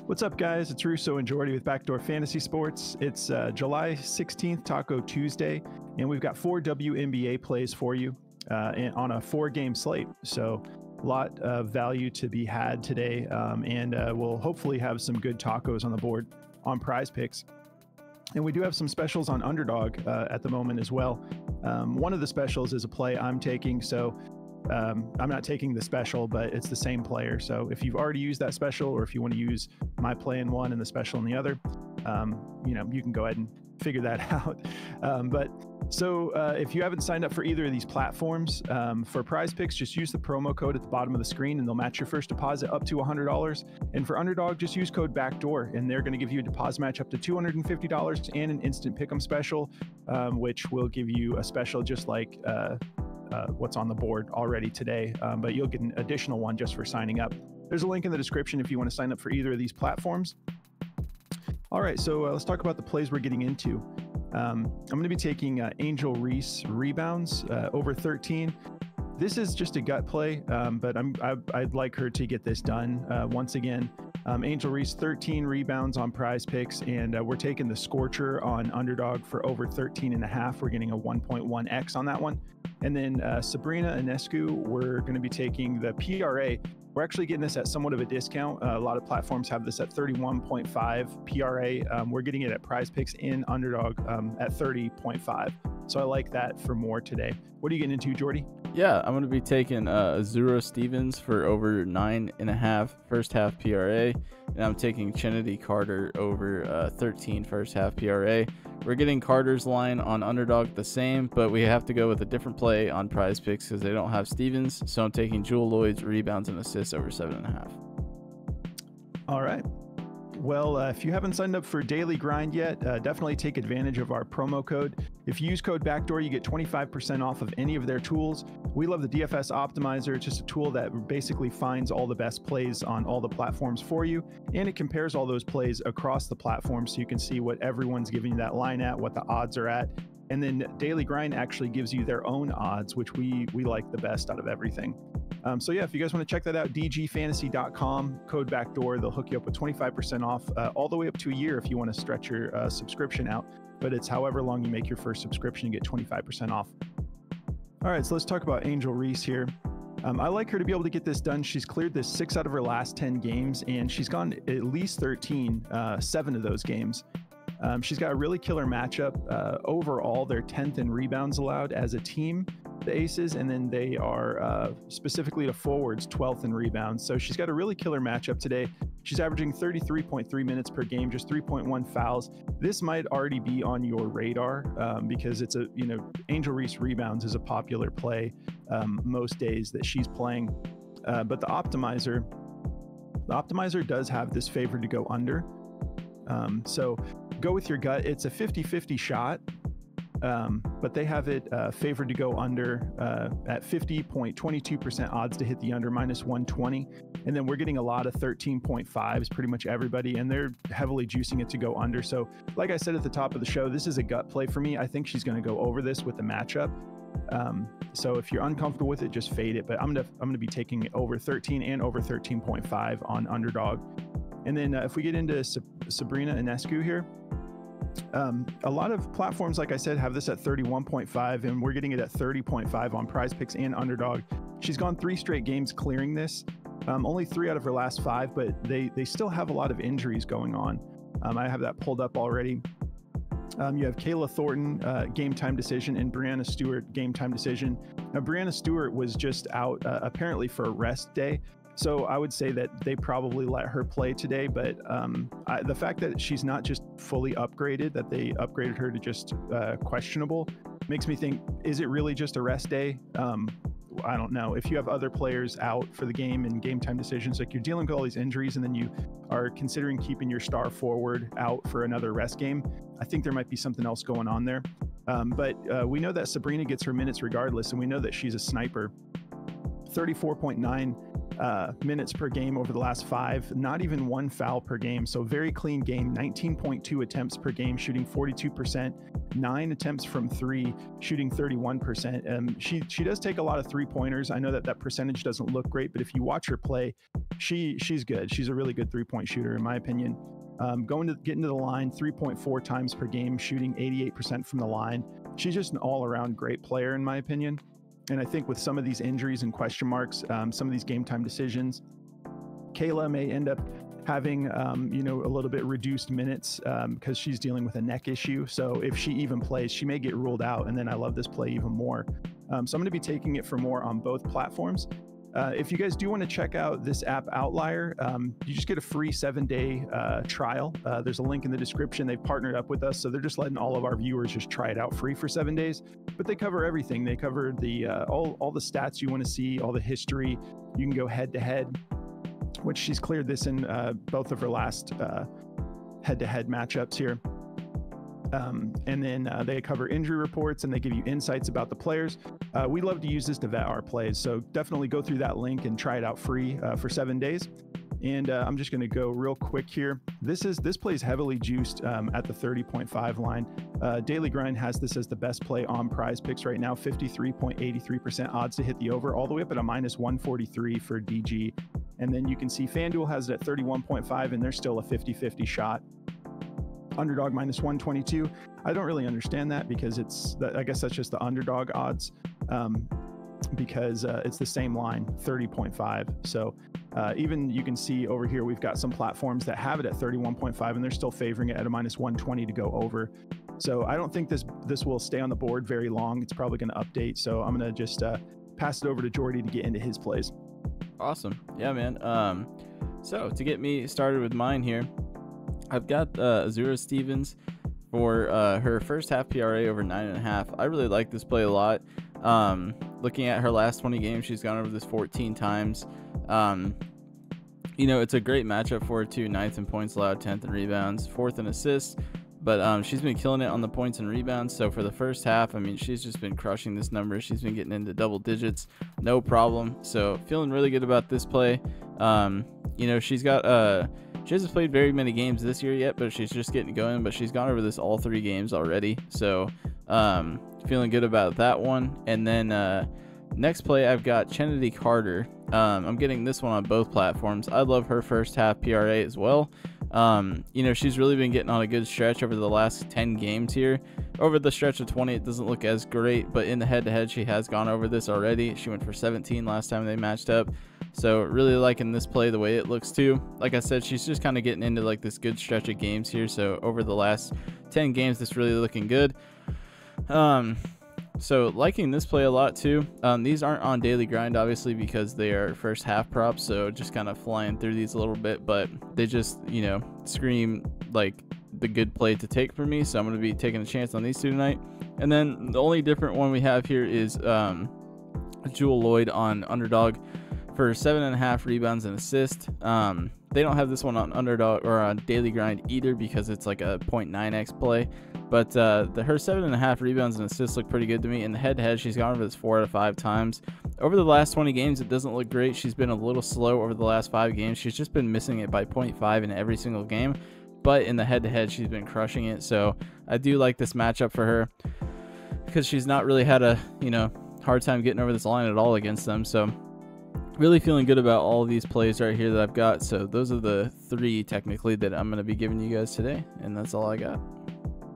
What's up, guys? It's Russo and Jordy with Backdoor Fantasy Sports. It's July 16th, Taco Tuesday, and we've got 4 WNBA plays for you on a 4-game slate. So a lot of value to be had today, and we'll hopefully have some good tacos on the board on Prize Picks. And we do have some specials on Underdog at the moment as well. One of the specials is a play I'm taking, so I'm not taking the special, but it's the same player. So if you've already used that special, or if you want to use my play in one and the special in the other, you can go ahead and figure that out. If you haven't signed up for either of these platforms, for Prize Picks, just use the promo code at the bottom of the screen and they'll match your first deposit up to $100. And for Underdog, just use code BACKDOOR and they're going to give you a deposit match up to $250 and an instant pick'em special, which will give you a special just like what's on the board already today, but you'll get an additional one just for signing up. There's a link in the description if you want to sign up for either of these platforms. All right, so let's talk about the plays we're getting into. I'm going to be taking Angel Reese rebounds over 13. This is just a gut play, but I'd like her to get this done once again. Angel Reese 13 rebounds on Prize Picks, and we're taking the Scorcher on Underdog for over 13.5. We're getting a 1.1x on that one. And then Sabrina Ionescu, we're going to be taking the PRA. We're actually getting this at somewhat of a discount. A lot of platforms have this at 31.5 PRA. We're getting it at Prize Picks in Underdog at 30.5. So I like that for more today. What are you getting into, Jordy? Yeah, I'm going to be taking Azura Stevens for over 9.5 first half PRA. And I'm taking Chennedy Carter over 13 first half PRA. We're getting Carter's line on Underdog the same, but we have to go with a different play on Prize Picks because they don't have Stevens. So I'm taking Jewel Lloyd's rebounds and assists over 7.5. All right. Well, if you haven't signed up for Daily Grind yet, definitely take advantage of our promo code. If you use code BACKDOOR, you get 25% off of any of their tools. We love the DFS Optimizer. It's just a tool that basically finds all the best plays on all the platforms for you, and it compares all those plays across the platform so you can see what everyone's giving you that line at, what the odds are at. And then Daily Grind actually gives you their own odds, which we like the best out of everything. So yeah, if you guys want to check that out, dgfantasy.com, code BACKDOOR. They'll hook you up with 25% off all the way up to a year if you want to stretch your subscription out. But it's however long you make your first subscription, you get 25% off. All right, so let's talk about Angel Reese here. I like her to be able to get this done. She's cleared this 6 out of her last 10 games, and she's gone at least 13, 7 of those games. She's got a really killer matchup. Overall, they're 10th in rebounds allowed as a team, the Aces, and then they are specifically to forwards 12th in rebounds. So she's got a really killer matchup today. She's averaging 33.3 minutes per game, just 3.1 fouls. This might already be on your radar because it's Angel Reese rebounds is a popular play most days that she's playing. But the optimizer does have this favored to go under. So go with your gut. It's a 50-50 shot, but they have it favored to go under at 50.22% odds to hit the under, minus 120. And then we're getting a lot of 13.5s, pretty much everybody, and they're heavily juicing it to go under. So like I said at the top of the show, this is a gut play for me. I think she's going to go over this with the matchup. So if you're uncomfortable with it, just fade it. But I'm gonna be taking it over 13 and over 13.5 on Underdog. And then if we get into Sabrina Ionescu here, a lot of platforms, like I said, have this at 31.5, and we're getting it at 30.5 on Prize Picks and Underdog. She's gone 3 straight games clearing this. Only 3 out of her last 5, but they still have a lot of injuries going on. I have that pulled up already. You have Kayla Thornton, game time decision, and Brianna Stewart, game time decision. Now, Brianna Stewart was just out apparently for a rest day. So I would say that they probably let her play today, but the fact that she's not just fully upgraded, that they upgraded her to just questionable, makes me think, is it really just a rest day? I don't know. If you have other players out for the game and game time decisions, like you're dealing with all these injuries and then you are considering keeping your star forward out for another rest game, I think there might be something else going on there. But we know that Sabrina gets her minutes regardless, and we know that she's a sniper. 34.9 minutes per game over the last 5, not even 1 foul per game. So very clean game, 19.2 attempts per game, shooting 42%, 9 attempts from 3, shooting 31%. She does take a lot of 3-pointers. I know that percentage doesn't look great, but if you watch her play, she's good. She's a really good 3-point shooter, in my opinion. Getting to the line 3.4 times per game, shooting 88% from the line. She's just an all-around great player, in my opinion. And I think with some of these injuries and question marks, some of these game time decisions, Kayla may end up having, a little bit reduced minutes because she's dealing with a neck issue. So if she even plays, she may get ruled out. And then I love this play even more. So I'm going to be taking it for more on both platforms. If you guys do want to check out this app Outlier, you just get a free 7-day trial. There's a link in the description. They've partnered up with us, so they're just letting all of our viewers just try it out free for 7 days. But they cover everything. They cover the all the stats you want to see, all the history. You can go head to head, which she's cleared this in both of her last head-to-head matchups here. And then they cover injury reports and they give you insights about the players. We love to use this to vet our plays, so definitely go through that link and try it out free for 7 days. And I'm just going to go real quick here. This play is heavily juiced at the 30.5 line. Daily Grind has this as the best play on Prize Picks right now, 53.83% odds to hit the over, all the way up at a -143 for DG. And then you can see FanDuel has it at 31.5, and there's still a 50-50 shot. Underdog -122. I don't really understand that because I guess that's just the underdog odds because it's the same line, 30.5. So even you can see over here, we've got some platforms that have it at 31.5 and they're still favoring it at a -120 to go over. So I don't think this will stay on the board very long. It's probably going to update. So I'm going to just pass it over to Jordy to get into his plays. Awesome. Yeah, man. So to get me started with mine here, I've got Azura Stevens for her first half PRA over 9.5. I really like this play a lot. Looking at her last 20 games, she's gone over this 14 times. It's a great matchup for her too. 9th in points allowed, 10th in rebounds, 4th in assists. But she's been killing it on the points and rebounds. So for the first half, I mean, she's just been crushing this number. She's been getting into double digits, no problem. So feeling really good about this play. She's got she hasn't played very many games this year yet, but she's just getting going. But she's gone over this all 3 games already. So feeling good about that one. And then next play, I've got Chennedy Carter. I'm getting this one on both platforms. I love her first half PRA as well. She's really been getting on a good stretch over the last 10 games here. Over the stretch of 20, it doesn't look as great, but in the head-to-head, she has gone over this already. She went for 17 last time they matched up. So really liking this play the way it looks too. Like I said, she's just kind of getting into like this good stretch of games here. So over the last 10 games, this really looking good. So liking this play a lot too. These aren't on Daily Grind obviously because they are first half props, so just kind of flying through these a little bit, but they just scream like the good play to take for me, so I'm going to be taking a chance on these two tonight. And then the only different one we have here is Jewel Lloyd on Underdog for 7.5 rebounds and assists. They don't have this one on Underdog or on Daily Grind either because it's like a 0.9x play. But her 7.5 rebounds and assists look pretty good to me. In the head-to-head, she's gone over this 4 out of 5 times. Over the last 20 games, it doesn't look great. She's been a little slow over the last 5 games. She's just been missing it by 0.5 in every single game. But in the head-to-head, she's been crushing it. So I do like this matchup for her because she's not really had a hard time getting over this line at all against them. So really feeling good about all of these plays right here that I've got. So those are the 3 technically that I'm going to be giving you guys today. And that's all I got.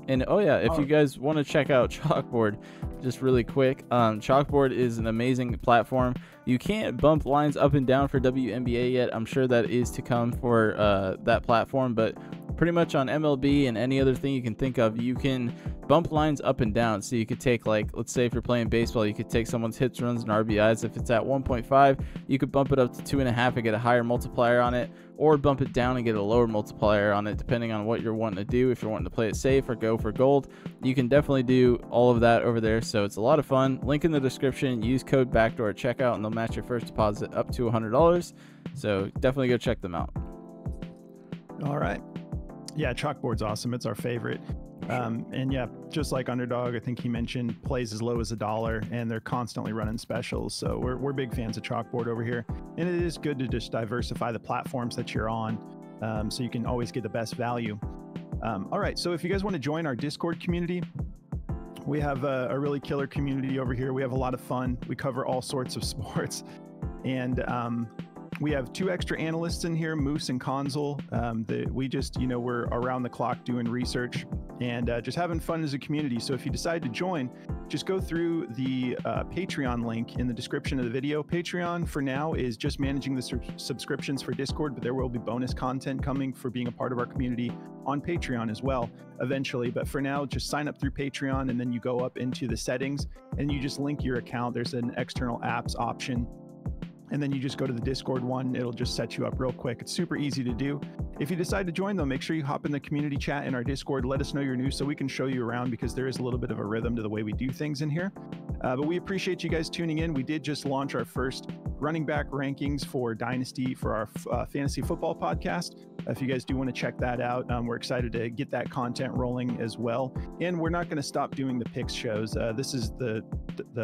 And oh yeah, if you guys want to check out Chalkboard, just really quick, Chalkboard is an amazing platform. You can't bump lines up and down for WNBA yet. I'm sure that is to come for that platform, but pretty much on MLB and any other thing you can think of, you can bump lines up and down. So you could take, like, let's say if you're playing baseball, you could take someone's hits, runs, and RBIs. If it's at 1.5, you could bump it up to 2.5 and get a higher multiplier on it, or bump it down and get a lower multiplier on it, depending on what you're wanting to do. If you're wanting to play it safe or go for gold, you can definitely do all of that over there. So it's a lot of fun. Link in the description. Use code BACKDOOR at checkout, and they'll match your first deposit up to $100. So definitely go check them out. All right. Yeah, Chalkboard's awesome. It's our favorite. And yeah, just like Underdog, I think he mentioned plays as low as $1, and they're constantly running specials. So we're big fans of Chalkboard over here, and it is good to just diversify the platforms that you're on, so you can always get the best value. All right, so if you guys want to join our Discord community, we have a really killer community over here. We have a lot of fun. We cover all sorts of sports, and we have 2 extra analysts in here, Moose and Consul. We just, we're around the clock doing research and just having fun as a community. So if you decide to join, just go through the Patreon link in the description of the video. Patreon for now is just managing the subscriptions for Discord, but there will be bonus content coming for being a part of our community on Patreon as well eventually. But for now, just sign up through Patreon, and then you go up into the settings and you just link your account. There's an external apps option, and then you just go to the Discord one. It'll just set you up real quick. It's super easy to do. If you decide to join, though, make sure you hop in the community chat in our Discord. Let us know you're new so we can show you around, because there is a little bit of a rhythm to the way we do things in here. But we appreciate you guys tuning in. We did just launch our first running back rankings for Dynasty for our fantasy football podcast. If you guys do want to check that out, we're excited to get that content rolling as well. And we're not going to stop doing the picks shows. This is the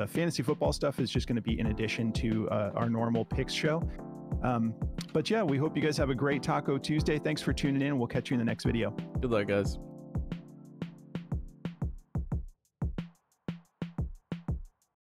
fantasy football stuff is just going to be in addition to our normal picks show. But yeah, we hope you guys have a great Taco Tuesday. Thanks for tuning in. We'll catch you in the next video. Good luck, guys.